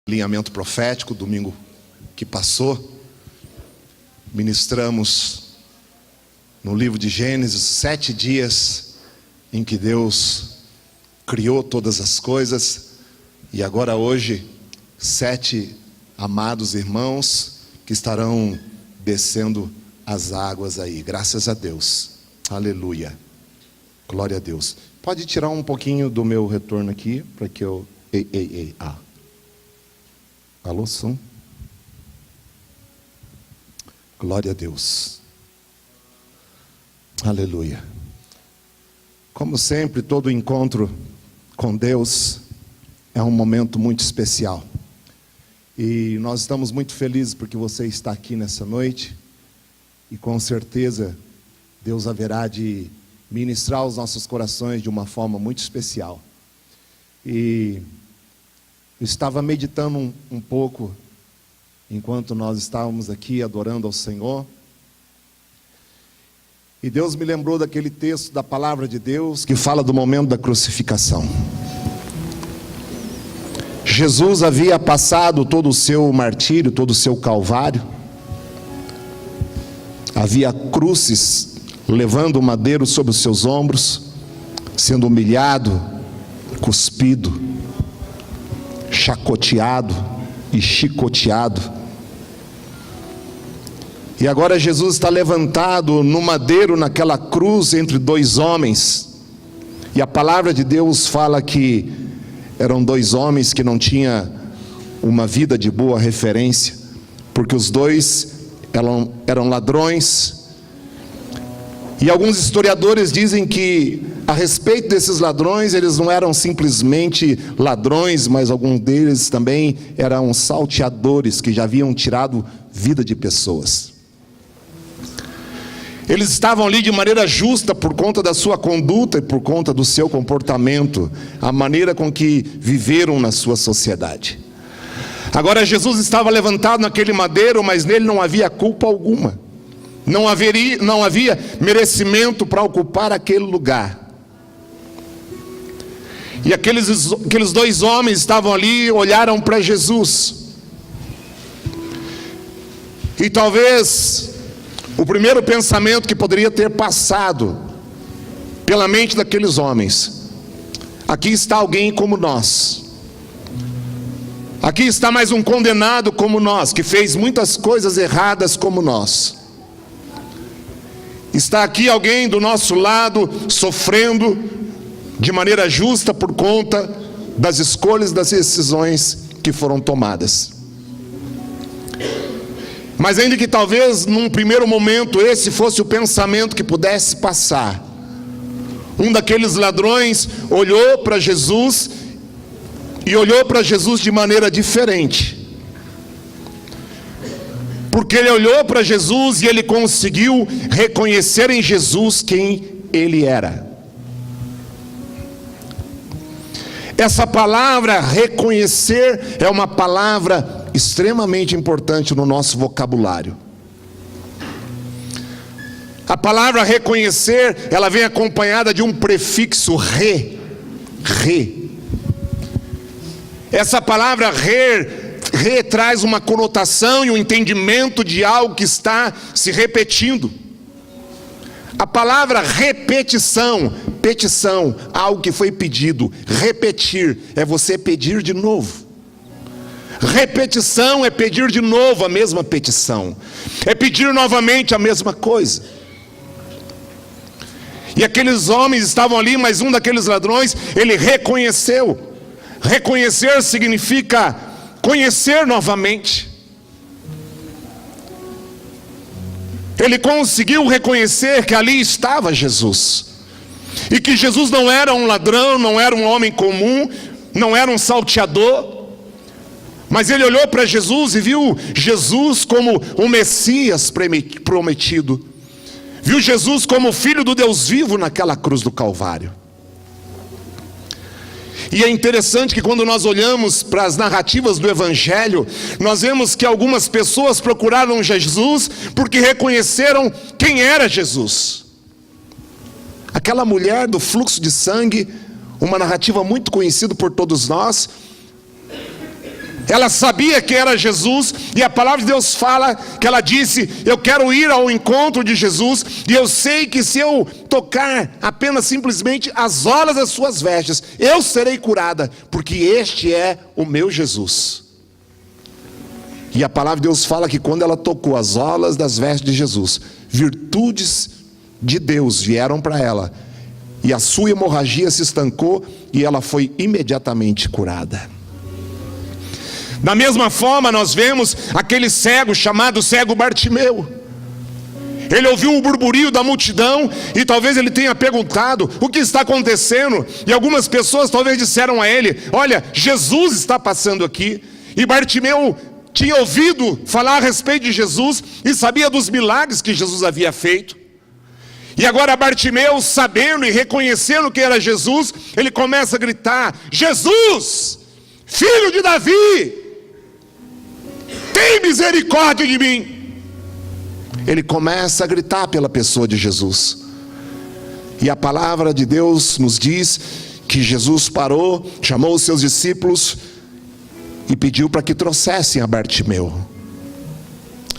Alinhamento profético, domingo que passou, ministramos no livro de Gênesis 7 dias em que Deus criou todas as coisas, e agora hoje 7 amados irmãos que estarão descendo as águas aí, graças a Deus, aleluia, glória a Deus. Pode tirar um pouquinho do meu retorno aqui, para que eu... Alô, som. Glória a Deus. Aleluia. Como sempre, todo encontro com Deus é um momento muito especial. E nós estamos muito felizes porque você está aqui nessa noite. E com certeza, Deus haverá de ministrar os nossos corações de uma forma muito especial. E eu estava meditando um pouco, enquanto nós estávamos aqui adorando ao Senhor, e Deus me lembrou daquele texto da palavra de Deus, que fala do momento da crucificação. Jesus havia passado todo o seu martírio, todo o seu calvário, havia cruzes, levando o madeiro sobre os seus ombros, sendo humilhado, cuspido, chacoteado e chicoteado. E agora Jesus está levantado no madeiro, naquela cruz entre dois homens. E a palavra de Deus fala que eram dois homens que não tinham uma vida de boa referência, porque os dois eram ladrões. E alguns historiadores dizem que, a respeito desses ladrões, eles não eram simplesmente ladrões, mas alguns deles também eram salteadores, que já haviam tirado vida de pessoas. Eles estavam ali de maneira justa por conta da sua conduta e por conta do seu comportamento, a maneira com que viveram na sua sociedade. Agora Jesus estava levantado naquele madeiro, mas nele não havia culpa alguma. Não havia merecimento para ocupar aquele lugar. E aqueles dois homens estavam ali, olharam para Jesus. E talvez o primeiro pensamento que poderia ter passado pela mente daqueles homens: aqui está alguém como nós. Aqui está mais um condenado como nós, que fez muitas coisas erradas como nós. Está aqui alguém do nosso lado, sofrendo de maneira justa por conta das escolhas, das decisões que foram tomadas. Mas ainda que talvez num primeiro momento esse fosse o pensamento que pudesse passar, um daqueles ladrões olhou para Jesus, e olhou para Jesus de maneira diferente. Porque ele olhou para Jesus e ele conseguiu reconhecer em Jesus quem ele era. Essa palavra reconhecer é uma palavra extremamente importante no nosso vocabulário. A palavra reconhecer, ela vem acompanhada de um prefixo re. Essa palavra re traz uma conotação e um entendimento de algo que está se repetindo. A palavra repetição, petição, algo que foi pedido. Repetir é você pedir de novo. Repetição é pedir de novo a mesma petição, é pedir novamente a mesma coisa. E aqueles homens estavam ali, mas um daqueles ladrões, ele reconheceu. Reconhecer significa conhecer novamente. Ele conseguiu reconhecer que ali estava Jesus, e que Jesus não era um ladrão, não era um homem comum, não era um salteador, mas ele olhou para Jesus e viu Jesus como o Messias prometido, viu Jesus como o Filho do Deus vivo naquela cruz do Calvário. E é interessante que quando nós olhamos para as narrativas do Evangelho, nós vemos que algumas pessoas procuraram Jesus porque reconheceram quem era Jesus. Aquela mulher do fluxo de sangue, uma narrativa muito conhecida por todos nós, Ela sabia que era Jesus, e a palavra de Deus fala que ela disse: eu quero ir ao encontro de Jesus, e eu sei que se eu tocar apenas simplesmente as orlas das suas vestes, eu serei curada, porque este é o meu Jesus. E a palavra de Deus fala que quando ela tocou as orlas das vestes de Jesus, virtudes de Deus vieram para ela, e a sua hemorragia se estancou, e ela foi imediatamente curada. Da mesma forma, nós vemos aquele cego chamado cego Bartimeu. Ele ouviu o burburinho da multidão, e talvez ele tenha perguntado: o que está acontecendo? E algumas pessoas talvez disseram a ele: olha, Jesus está passando aqui. E Bartimeu tinha ouvido falar a respeito de Jesus, e sabia dos milagres que Jesus havia feito. E agora Bartimeu, sabendo e reconhecendo que era Jesus, ele começa a gritar: Jesus, filho de Davi, tem misericórdia de mim. Ele começa a gritar pela pessoa de Jesus. E a palavra de Deus nos diz que Jesus parou, chamou os seus discípulos e pediu para que trouxessem a Bartimeu.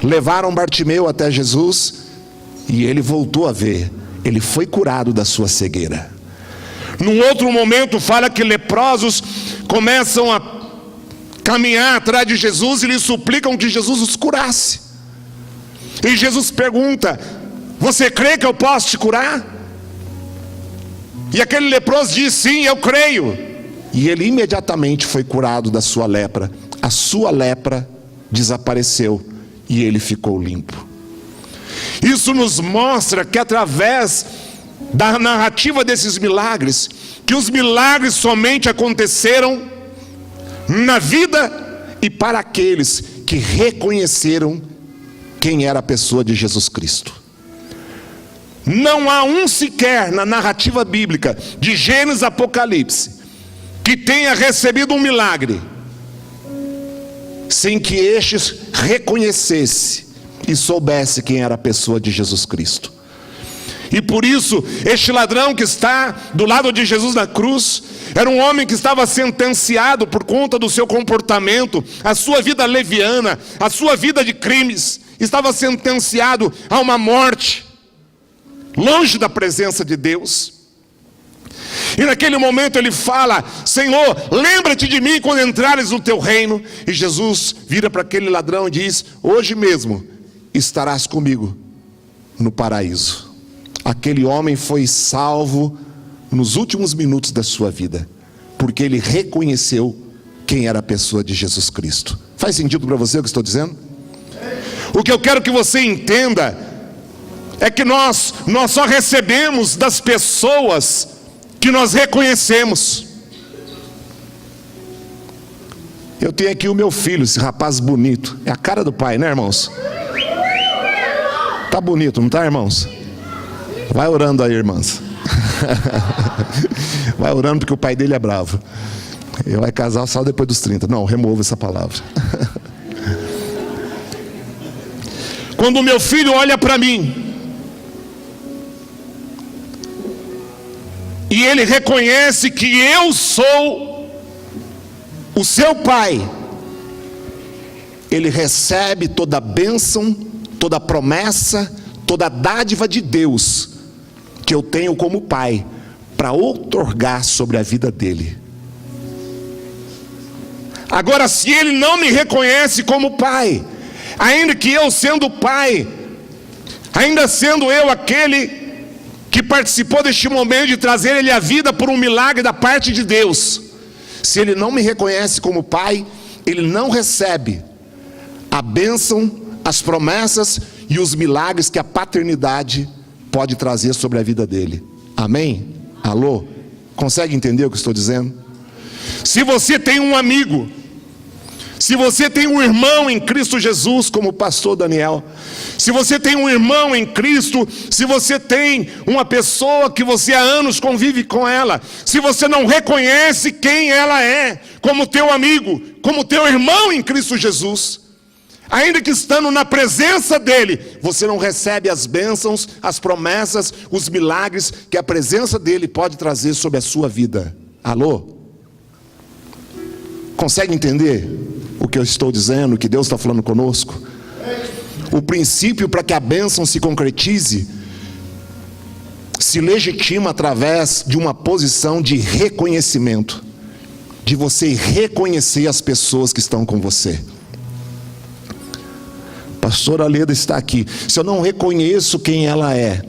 Levaram Bartimeu até Jesus, e ele voltou a ver. Ele foi curado da sua cegueira. Num outro momento fala que leprosos começam a caminhar atrás de Jesus e lhe suplicam que Jesus os curasse. E Jesus pergunta: você crê que eu posso te curar? E aquele leproso diz: sim, eu creio. E ele imediatamente foi curado da sua lepra. A sua lepra desapareceu e ele ficou limpo. Isso nos mostra que através da narrativa desses milagres, que os milagres somente aconteceram na vida e para aqueles que reconheceram quem era a pessoa de Jesus Cristo. Não há um sequer na narrativa bíblica de Gênesis a Apocalipse que tenha recebido um milagre sem que estes reconhecesse e soubesse quem era a pessoa de Jesus Cristo. E por isso, este ladrão que está do lado de Jesus na cruz, era um homem que estava sentenciado por conta do seu comportamento, a sua vida leviana, a sua vida de crimes, estava sentenciado a uma morte, longe da presença de Deus. E naquele momento ele fala: Senhor, lembra-te de mim quando entrares no teu reino. E Jesus vira para aquele ladrão e diz: hoje mesmo estarás comigo no paraíso. Aquele homem foi salvo nos últimos minutos da sua vida, porque ele reconheceu quem era a pessoa de Jesus Cristo. Faz sentido para você o que estou dizendo? O que eu quero que você entenda é que nós só recebemos das pessoas que nós reconhecemos. Eu tenho aqui o meu filho, esse rapaz bonito, é a cara do pai, né, irmãos? Tá bonito, não tá, irmãos? Vai orando aí, irmãs. Vai orando, porque o pai dele é bravo. Ele vai casar só depois dos 30. Não, remova essa palavra. Quando o meu filho olha para mim e ele reconhece que eu sou o seu pai, ele recebe toda a bênção, toda a promessa, toda a dádiva de Deus que eu tenho como pai para outorgar sobre a vida dele. Agora, se ele não me reconhece como pai, ainda que eu sendo pai, ainda sendo eu aquele que participou deste momento de trazer ele à vida por um milagre da parte de Deus, se ele não me reconhece como pai, ele não recebe a bênção, as promessas e os milagres que a paternidade pode trazer sobre a vida dele. Amém? Alô? Consegue entender o que estou dizendo? Se você tem um amigo, se você tem um irmão em Cristo Jesus, como o pastor Daniel, se você tem um irmão em Cristo, se você tem uma pessoa que você há anos convive com ela, se você não reconhece quem ela é, como teu amigo, como teu irmão em Cristo Jesus, ainda que estando na presença dele, você não recebe as bênçãos, as promessas, os milagres que a presença dele pode trazer sobre a sua vida. Alô? Consegue entender? o que eu estou dizendo, o que Deus está falando conosco? O princípio para que a bênção se concretize se legitima através de uma posição de reconhecimento, de você reconhecer as pessoas que estão com você. Pastora Leda está aqui. Se eu não reconheço quem ela é,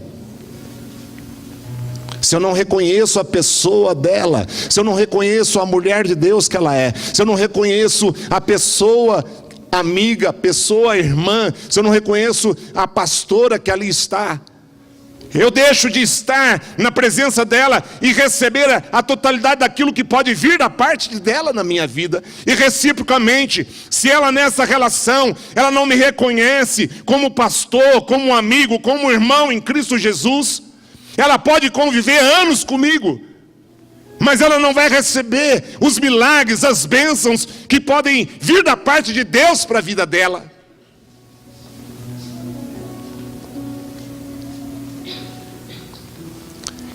se eu não reconheço a pessoa dela, se eu não reconheço a mulher de Deus que ela é, se eu não reconheço a pessoa amiga, a pessoa irmã, se eu não reconheço a pastora que ali está, eu deixo de estar na presença dela e receber a totalidade daquilo que pode vir da parte dela na minha vida. E reciprocamente, se ela nessa relação, ela não me reconhece como pastor, como amigo, como irmão em Cristo Jesus, ela pode conviver anos comigo, mas ela não vai receber os milagres, as bênçãos que podem vir da parte de Deus para a vida dela.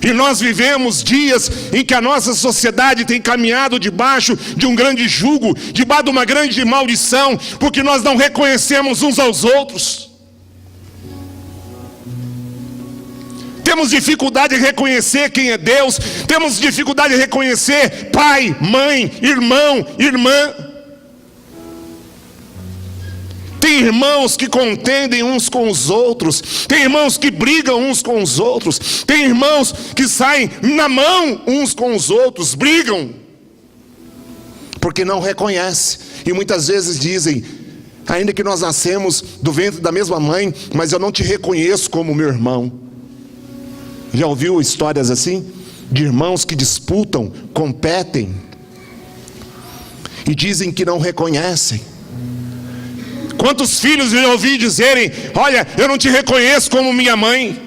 E nós vivemos dias em que a nossa sociedade tem caminhado debaixo de um grande jugo, debaixo de uma grande maldição, porque nós não reconhecemos uns aos outros. Temos dificuldade em reconhecer quem é Deus, temos dificuldade em reconhecer pai, mãe, irmão, irmã. Tem irmãos que contendem uns com os outros, tem irmãos que brigam uns com os outros, tem irmãos que saem na mão uns com os outros, brigam, porque não reconhecem, e muitas vezes dizem, ainda que nós nascemos do ventre da mesma mãe, mas eu não te reconheço como meu irmão. Já ouviu histórias assim? De irmãos que disputam, competem, e dizem que não reconhecem. Quantos filhos eu ouvi dizerem, olha, eu não te reconheço como minha mãe,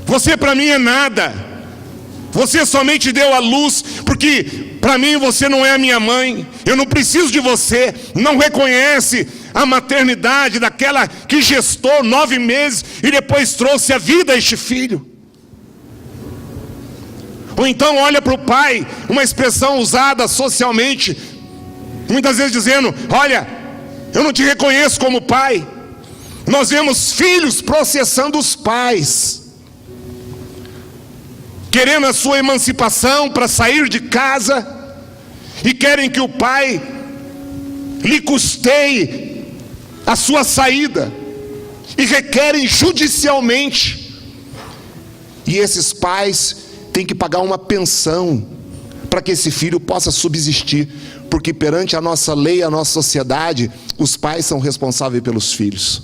você para mim é nada, você somente deu a luz, porque para mim você não é a minha mãe, eu não preciso de você, não reconhece a maternidade daquela que gestou 9 meses e depois trouxe a vida a este filho. Ou então olha para o pai, uma expressão usada socialmente, muitas vezes dizendo, olha, eu não te reconheço como pai. Nós vemos filhos processando os pais, querendo a sua emancipação para sair de casa, e querem que o pai lhe custeie a sua saída, e requerem judicialmente. E esses pais têm que pagar uma pensão para que esse filho possa subsistir, porque perante a nossa lei, a nossa sociedade, os pais são responsáveis pelos filhos,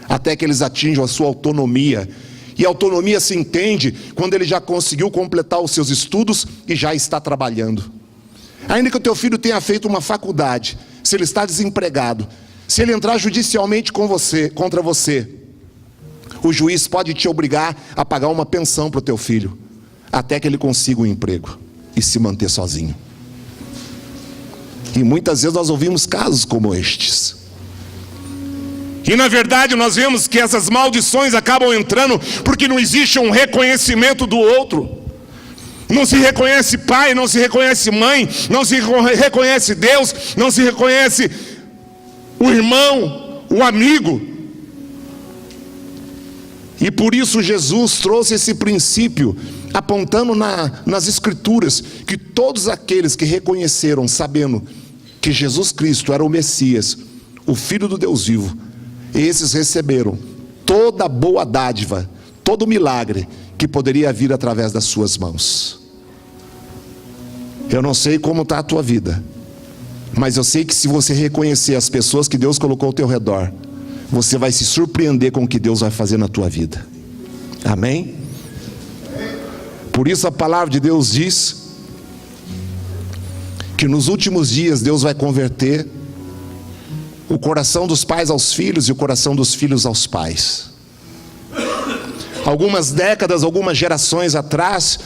até que eles atinjam a sua autonomia. E a autonomia se entende quando ele já conseguiu completar os seus estudos e já está trabalhando. Ainda que o teu filho tenha feito uma faculdade, se ele está desempregado, se ele entrar judicialmente contra você, o juiz pode te obrigar a pagar uma pensão para o teu filho, até que ele consiga um emprego e se manter sozinho. E muitas vezes nós ouvimos casos como estes. E na verdade nós vemos que essas maldições acabam entrando porque não existe um reconhecimento do outro. Não se reconhece pai, não se reconhece mãe, não se reconhece Deus, não se reconhece o irmão, o amigo. E por isso Jesus trouxe esse princípio, apontando nas Escrituras, que todos aqueles que reconheceram, sabendo que Jesus Cristo era o Messias, o Filho do Deus vivo, esses receberam toda a boa dádiva, todo o milagre que poderia vir através das suas mãos. Eu não sei como está a tua vida, mas eu sei que se você reconhecer as pessoas que Deus colocou ao teu redor, você vai se surpreender com o que Deus vai fazer na tua vida. Amém? Por isso a palavra de Deus diz que nos últimos dias Deus vai converter o coração dos pais aos filhos e o coração dos filhos aos pais. Algumas décadas, algumas gerações atrás,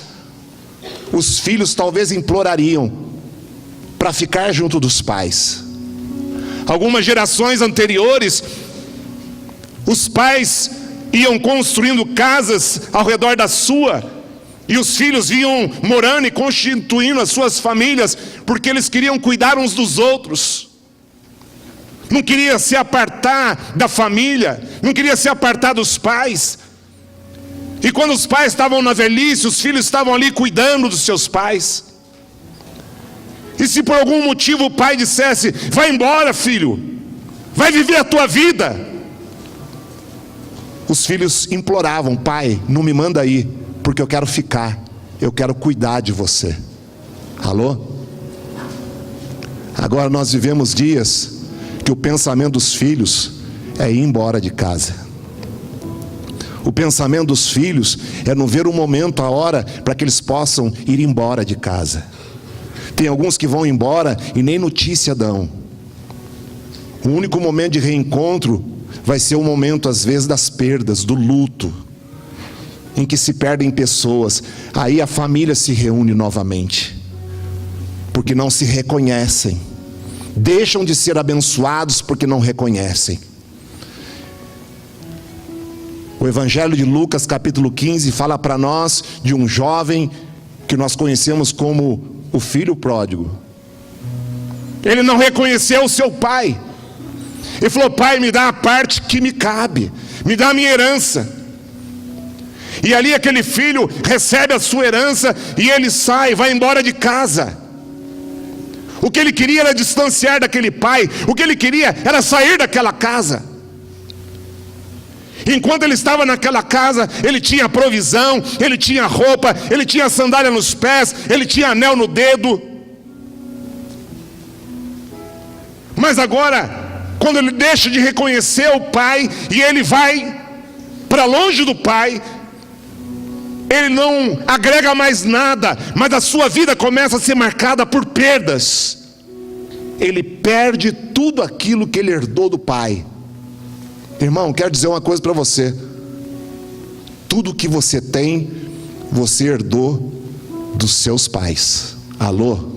os filhos talvez implorariam para ficar junto dos pais. Algumas gerações anteriores, os pais iam construindo casas ao redor da sua, E os filhos vinham morando e constituindo as suas famílias, porque eles queriam cuidar uns dos outros. Não queria se apartar da família, não queria se apartar dos pais. E quando os pais estavam na velhice, os filhos estavam ali cuidando dos seus pais. E se por algum motivo o pai dissesse: vai embora, filho, vai viver a tua vida, os filhos imploravam: pai, não me manda aí, porque eu quero ficar, eu quero cuidar de você. Alô? Agora nós vivemos dias que o pensamento dos filhos é ir embora de casa. O pensamento dos filhos é não ver o momento, a hora, para que eles possam ir embora de casa. Tem alguns que vão embora e nem notícia dão. O único momento de reencontro vai ser o momento, às vezes, das perdas, do luto, em que se perdem pessoas. Aí a família se reúne novamente, porque não se reconhecem. Deixam de ser abençoados porque não reconhecem. O Evangelho de Lucas, capítulo 15, fala para nós de um jovem que nós conhecemos como o filho pródigo. Ele não reconheceu o seu pai. Ele falou: pai, me dá a parte que me cabe, me dá a minha herança. E ali aquele filho recebe a sua herança e ele sai, vai embora de casa. O que ele queria era distanciar daquele pai, o que ele queria era sair daquela casa. Enquanto ele estava naquela casa, ele tinha provisão, ele tinha roupa, ele tinha sandália nos pés, ele tinha anel no dedo. Mas agora, quando ele deixa de reconhecer o pai e ele vai para longe do pai, ele não agrega mais nada, mas a sua vida começa a ser marcada por perdas. Ele perde tudo aquilo que ele herdou do pai. Irmão, quero dizer uma coisa para você: tudo que você tem, você herdou dos seus pais. Alô?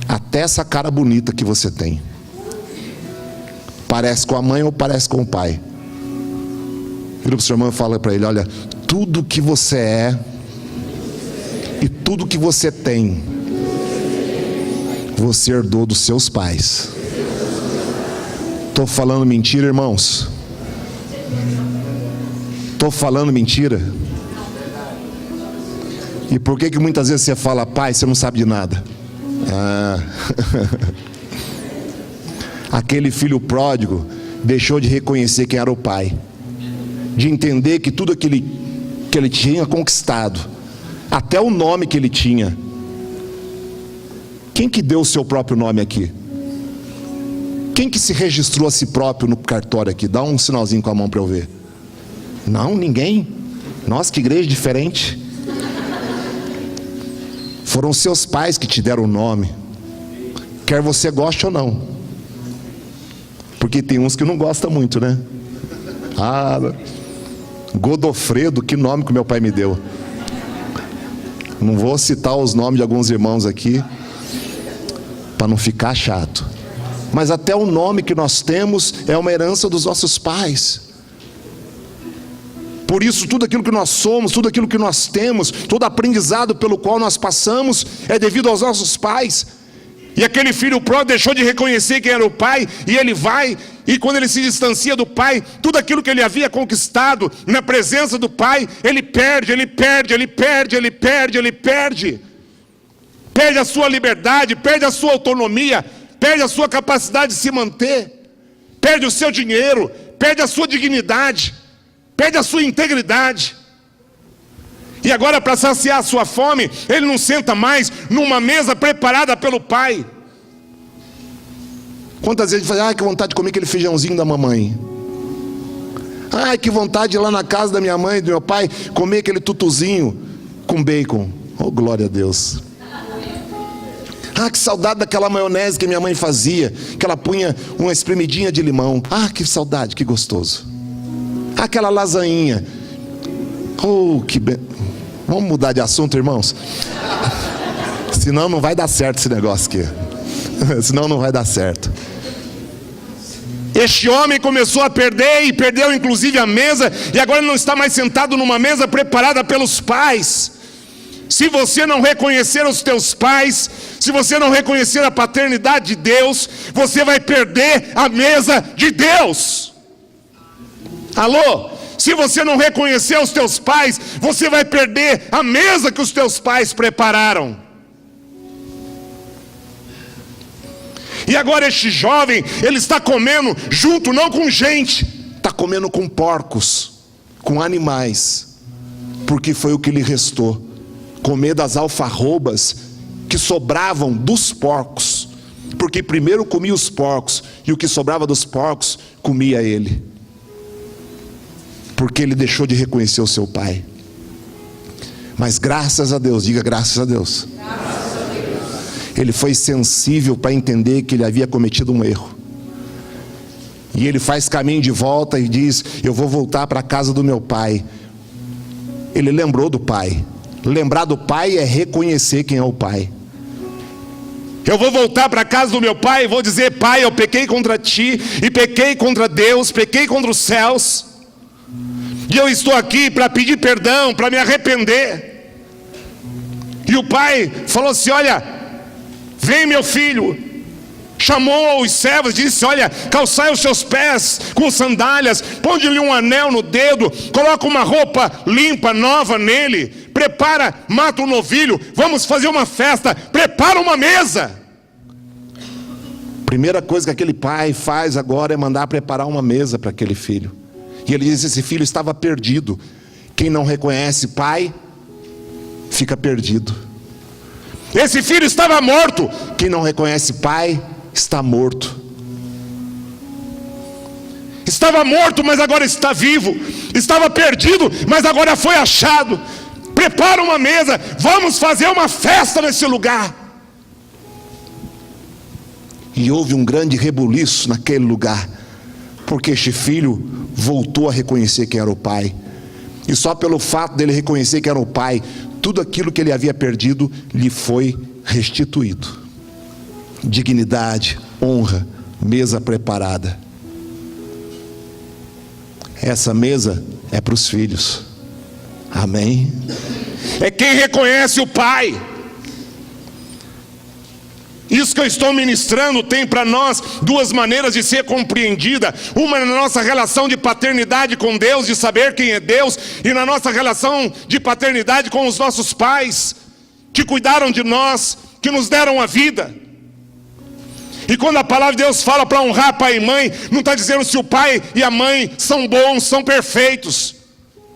Até essa cara bonita que você tem, parece com a mãe ou parece com o pai? Vira para o seu irmão e fala para ele: olha, tudo que você é e tudo que você tem, você herdou dos seus pais. Estou falando mentira, irmãos? Estou falando mentira? E por que muitas vezes você fala: pai, você não sabe de nada? Aquele filho pródigo deixou de reconhecer quem era o pai, de entender que tudo aquilo que ele tinha conquistado, até o nome que ele tinha. Quem que deu o seu próprio nome aqui? Quem que se registrou a si próprio no cartório aqui? Dá um sinalzinho com a mão para eu ver. Não, ninguém. Nossa, que igreja diferente. Foram seus pais que te deram o nome, quer você goste ou não. Porque tem uns que não gostam muito, né? Godofredo, que nome que meu pai me deu. Não vou citar os nomes de alguns irmãos aqui, para não ficar chato. Mas até o nome que nós temos é uma herança dos nossos pais. Por isso tudo aquilo que nós somos, tudo aquilo que nós temos, todo aprendizado pelo qual nós passamos é devido aos nossos pais. E aquele filho pródigo deixou de reconhecer quem era o pai, e ele vai, e quando ele se distancia do pai, tudo aquilo que ele havia conquistado na presença do pai, ele perde, ele perde, ele perde, ele perde, ele perde. Perde a sua liberdade, perde a sua autonomia, perde a sua capacidade de se manter, perde o seu dinheiro, perde a sua dignidade, perde a sua integridade. E agora, para saciar a sua fome, ele não senta mais numa mesa preparada pelo pai. Quantas vezes ele fala: que vontade de comer aquele feijãozinho da mamãe. Que vontade de ir lá na casa da minha mãe e do meu pai, comer aquele tutuzinho com bacon. Oh, glória a Deus. Que saudade daquela maionese que minha mãe fazia, que ela punha uma espremidinha de limão. Que saudade, que gostoso. Aquela lasanhinha. Vamos mudar de assunto, irmãos? Senão não vai dar certo esse negócio aqui. Senão não vai dar certo. Este homem começou a perder e perdeu inclusive a mesa, e agora não está mais sentado numa mesa preparada pelos pais. Se você não reconhecer os teus pais, se você não reconhecer a paternidade de Deus, você vai perder a mesa de Deus. Alô? Se você não reconhecer os teus pais, você vai perder a mesa que os teus pais prepararam. E agora este jovem, ele está comendo junto, não com gente, está comendo com porcos, com animais, porque foi o que lhe restou, comer das alfarrobas que sobravam dos porcos, porque primeiro comia os porcos, e o que sobrava dos porcos, comia ele, porque ele deixou de reconhecer o seu pai. Mas graças a Deus, diga graças a Deus, ele foi sensível para entender que ele havia cometido um erro. E ele faz caminho de volta e diz: eu vou voltar para a casa do meu pai. Ele lembrou do pai. Lembrar do pai é reconhecer quem é o pai. Eu vou voltar para a casa do meu pai e vou dizer: pai, eu pequei contra ti, e pequei contra Deus, pequei contra os céus, e eu estou aqui para pedir perdão, para me arrepender. E o pai falou assim: olha, vem meu filho. Chamou os servos e disse: olha, calçai os seus pés com sandálias, põe-lhe um anel no dedo, coloca uma roupa limpa, nova nele, prepara, mata um novilho, vamos fazer uma festa, prepara uma mesa. Primeira coisa que aquele pai faz agora é mandar preparar uma mesa para aquele filho. E ele diz: esse filho estava perdido. Quem não reconhece pai, fica perdido. Esse filho estava morto. Quem não reconhece pai, está morto. Estava morto, mas agora está vivo. Estava perdido, mas agora foi achado. Prepara uma mesa, vamos fazer uma festa nesse lugar. E houve um grande rebuliço naquele lugar, porque este filho voltou a reconhecer quem era o pai. E só pelo fato dele reconhecer quem era o pai, tudo aquilo que ele havia perdido lhe foi restituído. Dignidade, honra, mesa preparada. Essa mesa é para os filhos. Amém? É quem reconhece o pai. Isso que eu estou ministrando tem para nós duas maneiras de ser compreendida. Uma é na nossa relação de paternidade com Deus, de saber quem é Deus, e na nossa relação de paternidade com os nossos pais, que cuidaram de nós, que nos deram a vida. E quando a palavra de Deus fala para honrar pai e mãe, não está dizendo se o pai e a mãe são bons, são perfeitos.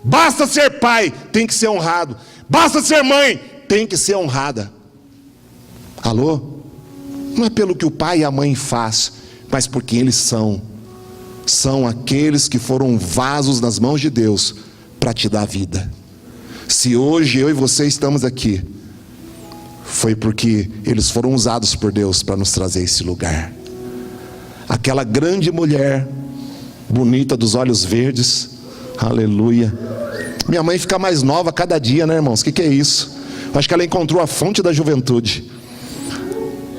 Basta ser pai, tem que ser honrado. Basta ser mãe, tem que ser honrada. Alô? Não é pelo que o pai e a mãe faz, mas porque eles são aqueles que foram vasos nas mãos de Deus para te dar vida. Se hoje eu e você estamos aqui, foi porque eles foram usados por Deus para nos trazer esse lugar. Aquela grande mulher bonita, dos olhos verdes, aleluia. Minha mãe fica mais nova cada dia, né, irmãos? O que é isso? Acho que ela encontrou a fonte da juventude.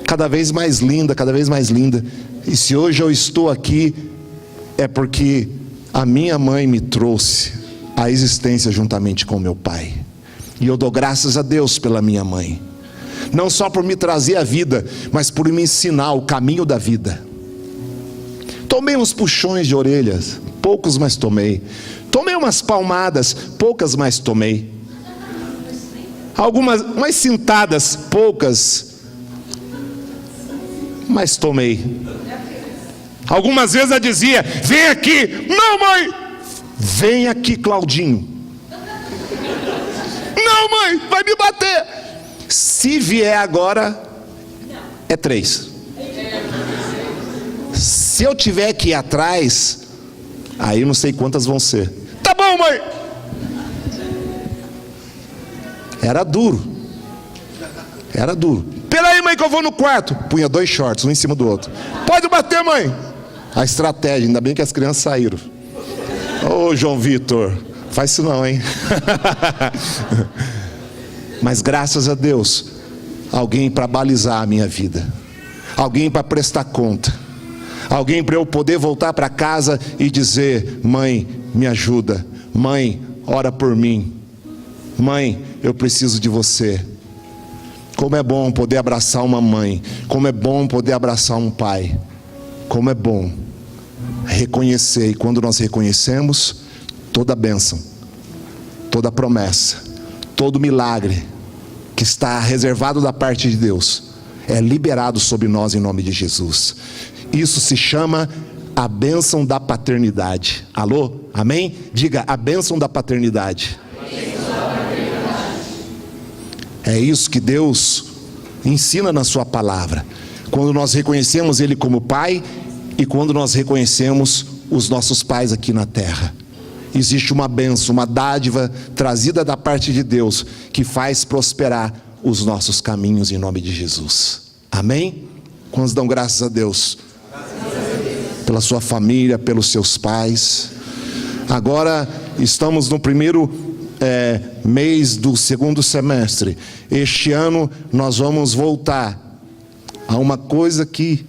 Cada vez mais linda, cada vez mais linda. E se hoje eu estou aqui, é porque a minha mãe me trouxe à existência juntamente com meu pai. E eu dou graças a Deus pela minha mãe. Não só por me trazer a vida, mas por me ensinar o caminho da vida. Tomei uns puxões de orelhas, poucos mas tomei. Tomei umas palmadas, poucas mas tomei. Algumas, umas cintadas, poucas mas tomei. Algumas vezes ela dizia: vem aqui. Não, mãe. Vem aqui, Claudinho. Não, mãe, vai me bater. Se vier agora, é 3. Se eu tiver que ir atrás, aí não sei quantas vão ser. Tá bom, mãe. Era duro. Era duro. Peraí, mãe, que eu vou no quarto. Punha 2 shorts, um em cima do outro. Pode bater, mãe. A estratégia, ainda bem que as crianças saíram. Ô, João Vitor, faz isso não, hein? Mas graças a Deus, alguém para balizar a minha vida, alguém para prestar conta, Alguém para eu poder voltar para casa e dizer: mãe, me ajuda. Mãe, ora por mim. Mãe, eu preciso de você. Como é bom poder abraçar uma mãe. Como é bom poder abraçar um pai. Como é bom reconhecer. E quando nós reconhecemos, toda bênção, toda promessa, todo milagre que está reservado da parte de Deus é liberado sobre nós em nome de Jesus. Isso se chama a bênção da paternidade. Alô? Amém? Diga: a bênção da paternidade. É isso que Deus ensina na sua palavra. Quando nós reconhecemos Ele como Pai e quando nós reconhecemos os nossos pais aqui na terra, existe uma bênção, uma dádiva trazida da parte de Deus que faz prosperar os nossos caminhos em nome de Jesus. Amém? Quantos dão graças a Deus pela sua família, pelos seus pais? Agora estamos no primeiro mês do segundo semestre. Este ano nós vamos voltar a uma coisa que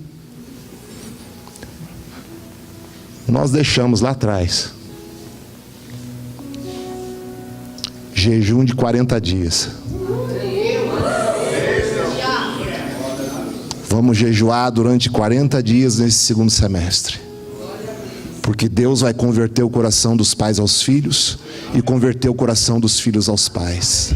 nós deixamos lá atrás: jejum de 40 dias. Vamos jejuar durante 40 dias nesse segundo semestre, porque Deus vai converter o coração dos pais aos filhos e converter o coração dos filhos aos pais.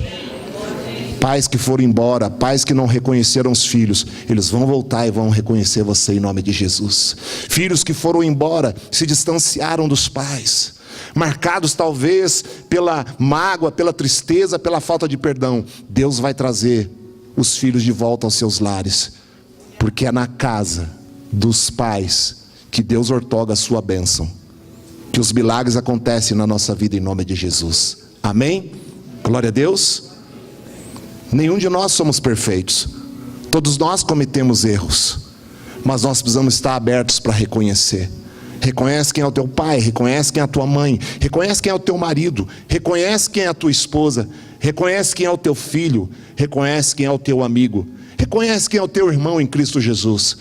Pais que foram embora, pais que não reconheceram os filhos, eles vão voltar e vão reconhecer você em nome de Jesus. Filhos que foram embora, se distanciaram dos pais, marcados talvez pela mágoa, pela tristeza, pela falta de perdão, Deus vai trazer os filhos de volta aos seus lares, porque é na casa dos pais que Deus outorga a sua bênção, que os milagres acontecem na nossa vida em nome de Jesus. Amém? Glória a Deus. Nenhum de nós somos perfeitos, todos nós cometemos erros, mas nós precisamos estar abertos para reconhecer. Reconhece quem é o teu pai, reconhece quem é a tua mãe, reconhece quem é o teu marido, reconhece quem é a tua esposa, reconhece quem é o teu filho, reconhece quem é o teu amigo, reconhece quem é o teu irmão em Cristo Jesus.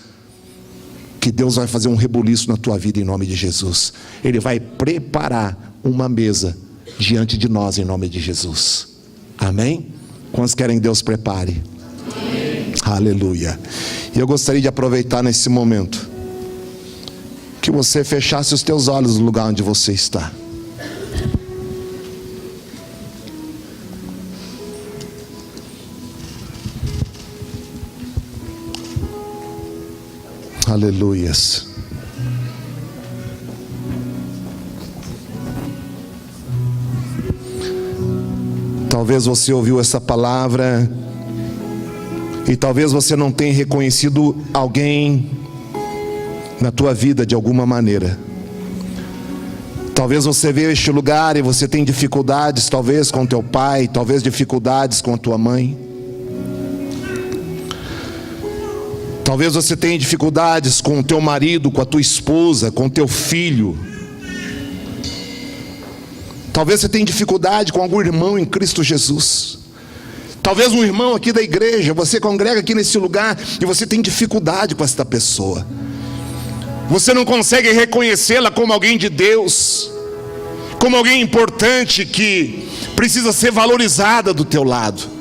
Que Deus vai fazer um rebuliço na tua vida em nome de Jesus. Ele vai preparar uma mesa diante de nós em nome de Jesus. Amém? Quantos querem que Deus prepare? Amém. Aleluia. E eu gostaria de aproveitar nesse momento que você fechasse os teus olhos no lugar onde você está. Aleluias. Talvez você ouviu essa palavra e talvez você não tenha reconhecido alguém na tua vida de alguma maneira. Talvez você veio a este lugar e você tem dificuldades, talvez com teu pai, talvez dificuldades com a tua mãe. Talvez você tenha dificuldades com o teu marido, com a tua esposa, com o teu filho. Talvez você tenha dificuldade com algum irmão em Cristo Jesus. Talvez um irmão aqui da igreja, você congrega aqui nesse lugar e você tem dificuldade com esta pessoa. Você não consegue reconhecê-la como alguém de Deus, como alguém importante que precisa ser valorizada do teu lado.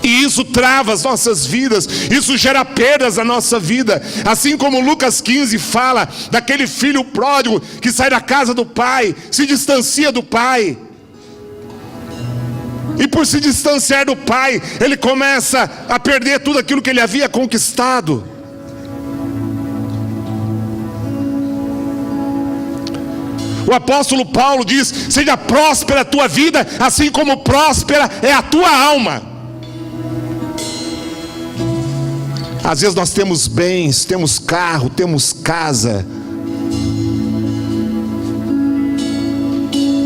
E isso trava as nossas vidas, isso gera perdas na nossa vida. Assim como Lucas 15 fala daquele filho pródigo que sai da casa do pai, se distancia do pai. E por se distanciar do pai, ele começa a perder tudo aquilo que ele havia conquistado. O apóstolo Paulo diz: seja próspera a tua vida, assim como próspera é a tua alma. Às vezes nós temos bens, temos carro, temos casa,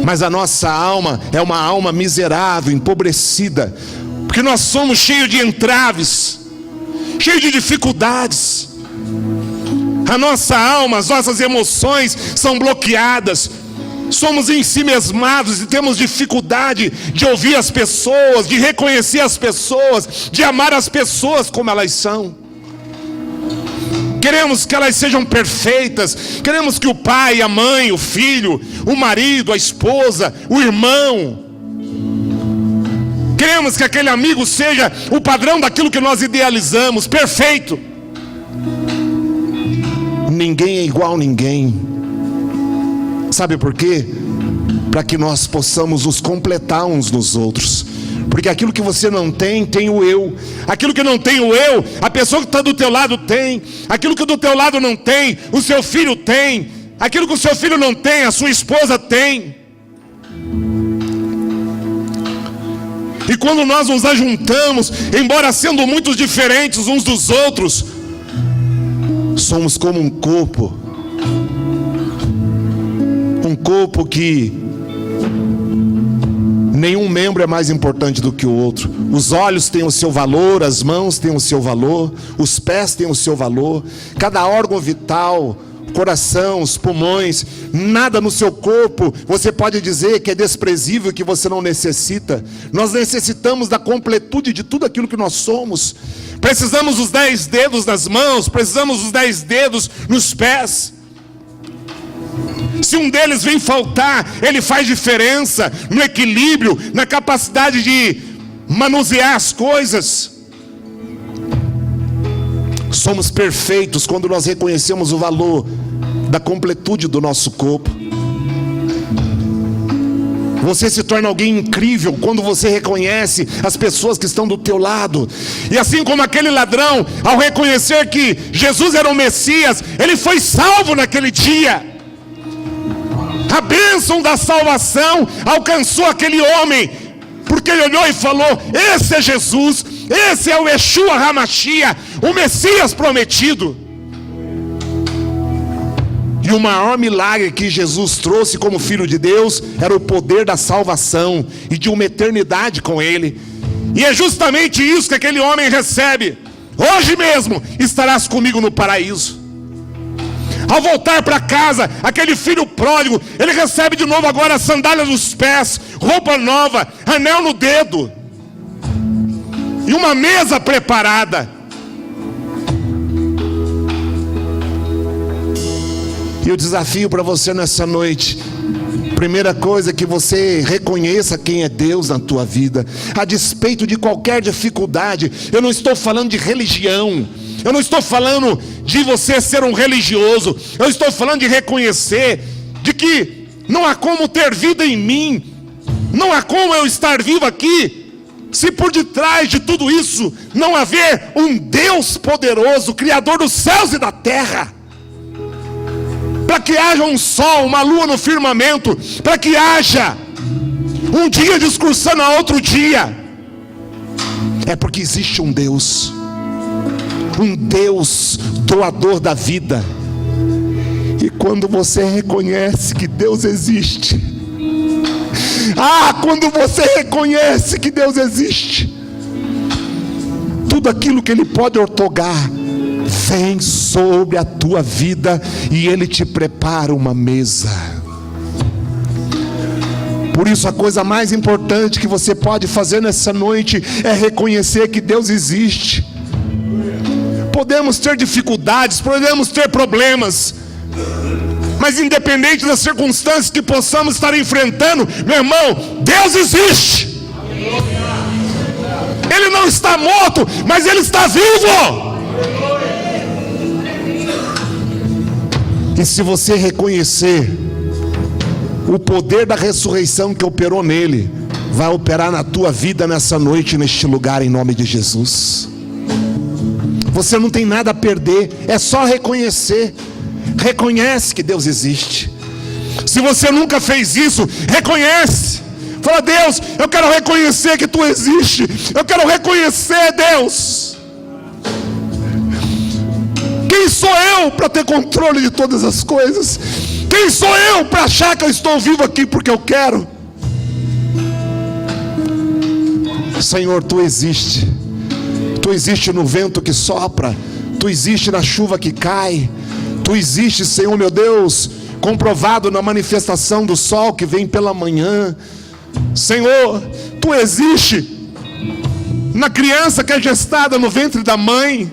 mas a nossa alma é uma alma miserável, empobrecida, porque nós somos cheios de entraves, cheios de dificuldades. A nossa alma, as nossas emoções são bloqueadas, somos ensimesmados e temos dificuldade de ouvir as pessoas, de reconhecer as pessoas, de amar as pessoas como elas são. queremos que elas sejam perfeitas, queremos que o pai, a mãe, o filho, o marido, a esposa, o irmão, queremos que aquele amigo seja o padrão daquilo que nós idealizamos, perfeito. Ninguém é igual a ninguém. Sabe por quê? Para que nós possamos nos completar uns nos outros. Porque aquilo que você não tem, tem o eu. Aquilo que não tem o eu, a pessoa que está do teu lado tem. Aquilo que do teu lado não tem, o seu filho tem. Aquilo que o seu filho não tem, a sua esposa tem. E quando nós nos ajuntamos, embora sendo muito diferentes uns dos outros, somos como um corpo. Um corpo que nenhum membro é mais importante do que o outro. Os olhos têm o seu valor, as mãos têm o seu valor, os pés têm o seu valor. Cada órgão vital, coração, os pulmões, nada no seu corpo você pode dizer que é desprezível, que você não necessita. Nós necessitamos da completude de tudo aquilo que nós somos. Precisamos dos 10 dedos nas mãos, precisamos dos 10 dedos nos pés. Se um deles vem faltar, ele faz diferença no equilíbrio, na capacidade de manusear as coisas. Somos perfeitos quando nós reconhecemos o valor da completude do nosso corpo. Você se torna alguém incrível quando você reconhece as pessoas que estão do teu lado. E assim como aquele ladrão, ao reconhecer que Jesus era o Messias, ele foi salvo naquele dia. A bênção da salvação alcançou aquele homem, porque ele olhou e falou: esse é Jesus, esse é o Yeshua HaMashiach, o Messias prometido. E o maior milagre que Jesus trouxe como Filho de Deus era o poder da salvação e de uma eternidade com Ele. E é justamente isso que aquele homem recebe. Hoje mesmo estarás comigo no paraíso. Ao voltar para casa, aquele filho pródigo, ele recebe de novo agora sandália nos pés, roupa nova, anel no dedo e uma mesa preparada. E eu desafio para você nessa noite, primeira coisa, que você reconheça quem é Deus na tua vida, a despeito de qualquer dificuldade. Eu não estou falando de religião, eu não estou falando de você ser um religioso, eu estou falando de reconhecer de que não há como ter vida em mim, não há como eu estar vivo aqui, se por detrás de tudo isso não haver um Deus poderoso, Criador dos céus e da terra. Para que haja um sol, uma lua no firmamento, para que haja um dia discursando a outro dia, é porque existe um Deus doador da vida. E quando você reconhece que Deus existe, quando você reconhece que Deus existe, tudo aquilo que Ele pode outorgar vem sobre a tua vida, e Ele te prepara uma mesa. Por isso a coisa mais importante que você pode fazer nessa noite é reconhecer que Deus existe. Podemos ter dificuldades, podemos ter problemas, mas independente das circunstâncias que possamos estar enfrentando, meu irmão, Deus existe. Ele não está morto, mas Ele está vivo. E se você reconhecer o poder da ressurreição que operou nele, vai operar na tua vida nessa noite, neste lugar, em nome de Jesus. Você não tem nada a perder, é só reconhecer. Reconhece que Deus existe. Se você nunca fez isso, reconhece. Fala: Deus, eu quero reconhecer que Tu existe. Eu quero reconhecer, Deus. Quem sou eu para ter controle de todas as coisas? Quem sou eu para achar que eu estou vivo aqui porque eu quero? Senhor, Tu existe. Tu existe no vento que sopra, Tu existe na chuva que cai, Tu existe, Senhor meu Deus, comprovado na manifestação do sol que vem pela manhã. Senhor, Tu existe na criança que é gestada no ventre da mãe.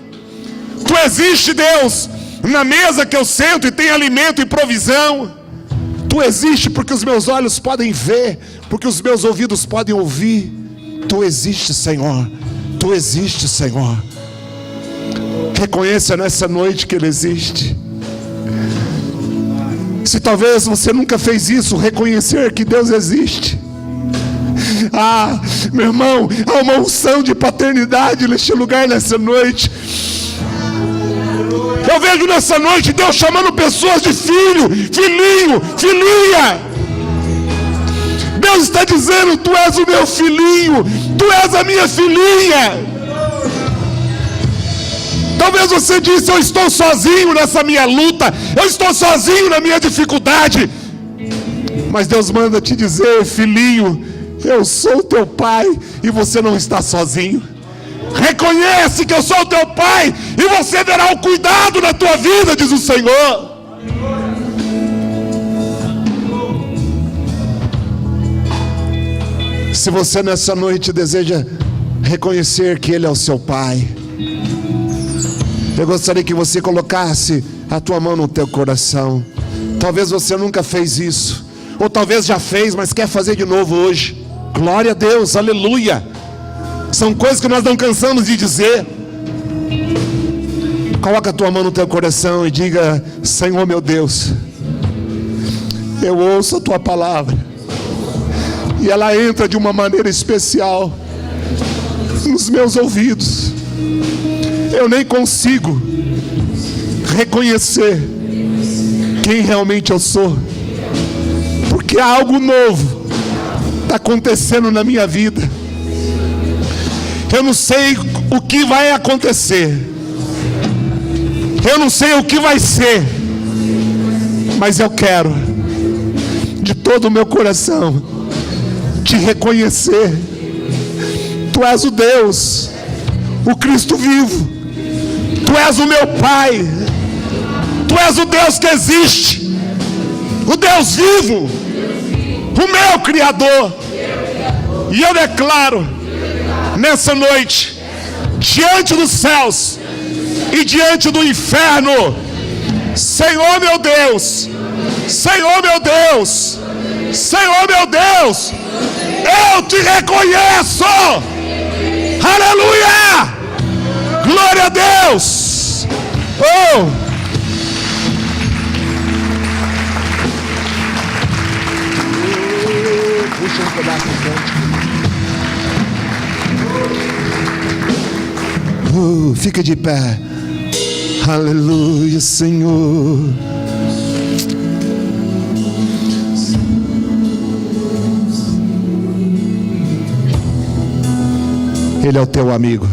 Tu existe, Deus, na mesa que eu sento e tem alimento e provisão. Tu existes porque os meus olhos podem ver, porque os meus ouvidos podem ouvir. Tu existes, Senhor. Tu existes, Senhor. Reconheça nessa noite que Ele existe. Se talvez você nunca fez isso, reconhecer que Deus existe. Ah, meu irmão, há uma unção de paternidade neste lugar nessa noite. Eu vejo nessa noite Deus chamando pessoas de filho, filhinho, filhinha. Deus está dizendo: tu és o meu filhinho, tu és a minha filhinha. Talvez você disse: eu estou sozinho nessa minha luta, eu estou sozinho na minha dificuldade. Mas Deus manda te dizer: filhinho, eu sou teu pai e você não está sozinho. Reconhece que eu sou teu pai e você verá o cuidado na tua vida, diz o Senhor. Se você nessa noite deseja reconhecer que Ele é o seu pai, eu gostaria que você colocasse a tua mão no teu coração. Talvez você nunca fez isso, ou talvez já fez, mas quer fazer de novo hoje. Glória a Deus, aleluia. São coisas que nós não cansamos de dizer. Coloca a tua mão no teu coração e diga: Senhor meu Deus, eu ouço a tua palavra, e ela entra de uma maneira especial nos meus ouvidos. Eu nem consigo reconhecer quem realmente eu sou, porque algo novo está acontecendo na minha vida. Eu não sei o que vai acontecer, eu não sei o que vai ser, mas eu quero de todo o meu coração te reconhecer. Tu és o Deus, o Cristo vivo. Tu és o meu Pai. Tu és o Deus que existe, o Deus vivo, o meu Criador. E eu declaro nessa noite, diante dos céus e diante do inferno: Senhor meu Deus, Senhor meu Deus, Senhor meu Deus, eu te reconheço. Aleluia! Glória a Deus! Oh! Puxa um pedaço de frente. Fica de pé. Aleluia, Senhor. Ele é o teu amigo.